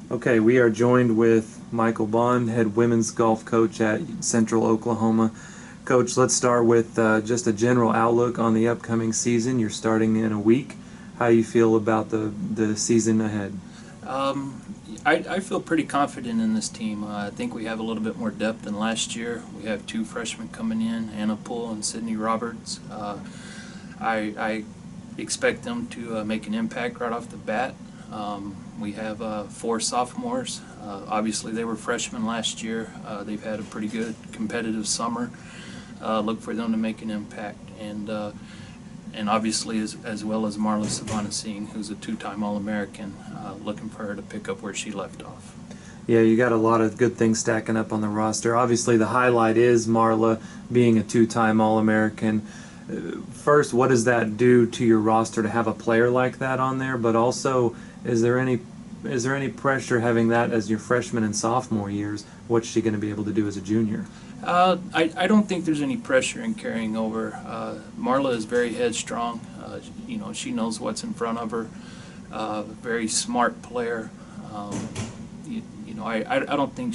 Okay, we are joined with Michael Bond, head women's golf coach at Central Oklahoma. Coach, let's start with just a general outlook on the upcoming season. You're starting in a week. How do you feel about the season ahead? Um, I feel pretty confident in this team. I think we have a little bit more depth than last year. We have two freshmen coming in, Anna Poole and Sydney Roberts. I expect them to make an impact right off the bat. We have four sophomores. Obviously, they were freshmen last year. They've had a pretty good competitive summer. Look for them to make an impact. And obviously as well as Marla Souvannsing, who's a two-time All-American, looking for her to pick up where she left off. Yeah, you got a lot of good things stacking up on the roster. Obviously, the highlight is Marla being a two-time All-American. First, what does that do to your roster to have a player like that on there? But also, is there any pressure having that as your freshman and sophomore years? What's she going to be able to do as a junior? I don't think there's any pressure in carrying over. Marla is very headstrong. She knows what's in front of her. Very smart player. I don't think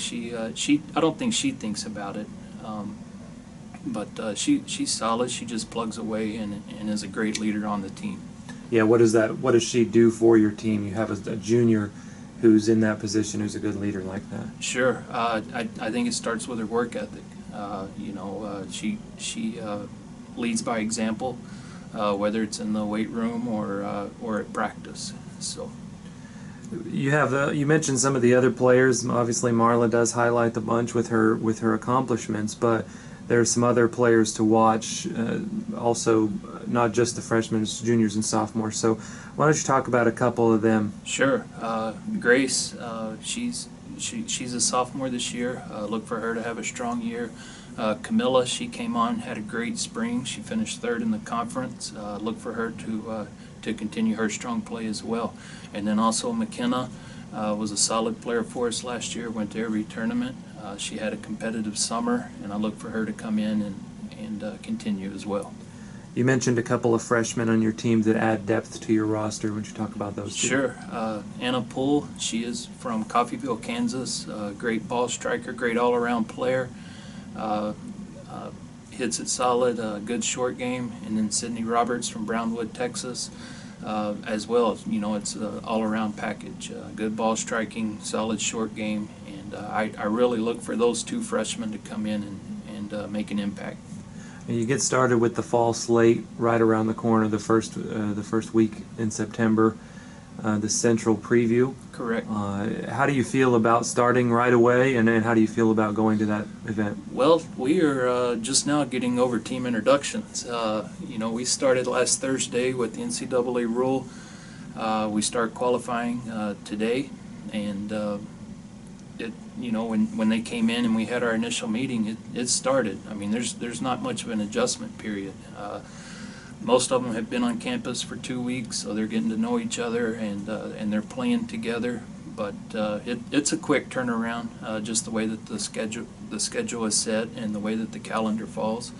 I don't think she thinks about it. But she's solid. She just plugs away and is a great leader on the team. Yeah, what does she do for your team? You have a junior who's in that position, who's a good leader like that. Sure. I think it starts with her work ethic. She leads by example, whether it's in the weight room or at practice. So. You mentioned some of the other players. Obviously, Marla does highlight the bunch with her accomplishments, but there's some other players to watch. Also, not just the freshmen, it's juniors and sophomores. So, why don't you talk about a couple of them? Sure. Grace, she's a sophomore this year. Look for her to have a strong year. Camilla, she came on, had a great spring. She finished third in the conference. Look for her to continue her strong play as well. And then also McKenna was a solid player for us last year, went to every tournament. She had a competitive summer, and I look for her to come in and continue as well. You mentioned a couple of freshmen on your team that add depth to your roster. Would you talk about those two? Sure. Anna Poole, she is from Coffeyville, Kansas. Great ball striker, great all-around player. Hits it solid, good short game. And then Sydney Roberts from Brownwood, Texas, as well. It's an all-around package. Good ball striking, solid short game. And I really look for those two freshmen to come in and make an impact. And you get started with the fall slate right around the corner, the first week in September, the Central Preview. Correct. How do you feel about starting right away, and how do you feel about going to that event? Well, we are just now getting over team introductions. We started last Thursday with the NCAA rule. We start qualifying today, and when they came in and we had our initial meeting, it started. I mean, there's not much of an adjustment period. Most of them have been on campus for 2 weeks, so they're getting to know each other and they're playing together. But it's a quick turnaround, just the way that the schedule is set and the way that the calendar falls.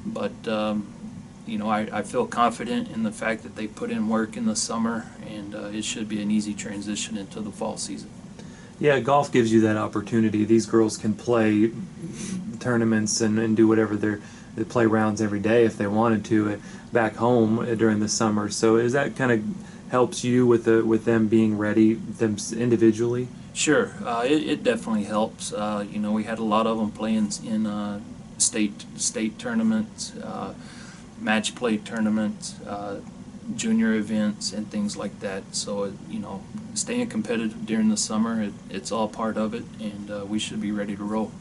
But I feel confident in the fact that they put in work in the summer, and it should be an easy transition into the fall season. Yeah, golf gives you that opportunity. These girls can play tournaments and do whatever they play rounds every day if they wanted to back home during the summer. So is that kind of helps you with them being ready them individually? Sure, it definitely helps. We had a lot of them playing in state tournaments, match play tournaments, junior events, and things like that. So staying competitive during the summer, it's all part of it, and we should be ready to roll.